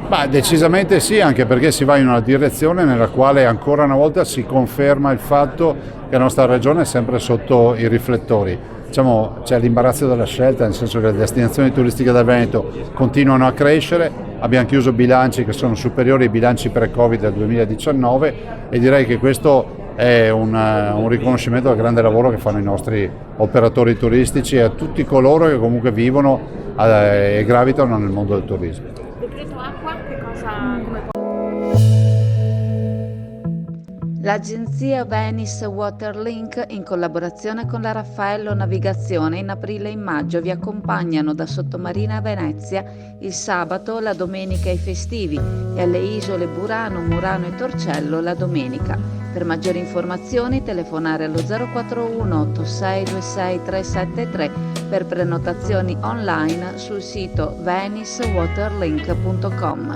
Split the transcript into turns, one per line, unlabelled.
Beh, decisamente sì, anche perché si va in una direzione nella quale ancora una volta si conferma il fatto che la nostra regione è sempre sotto i riflettori. Diciamo, c'è l'imbarazzo della scelta, nel senso che le destinazioni turistiche del Veneto continuano a crescere, abbiamo chiuso bilanci che sono superiori ai bilanci pre-Covid del 2019 e direi che questo è un riconoscimento del grande lavoro che fanno i nostri operatori turistici e a tutti coloro che comunque vivono e gravitano nel mondo del turismo.
Decreto acqua, che cosa, come può...
L'agenzia Venice Waterlink, in collaborazione con la Raffaello Navigazione, in aprile e in maggio vi accompagnano da Sottomarina a Venezia il sabato, la domenica e i festivi e alle isole Burano, Murano e Torcello la domenica. Per maggiori informazioni telefonare allo 041 8626 373 per prenotazioni online sul sito venicewaterlink.com.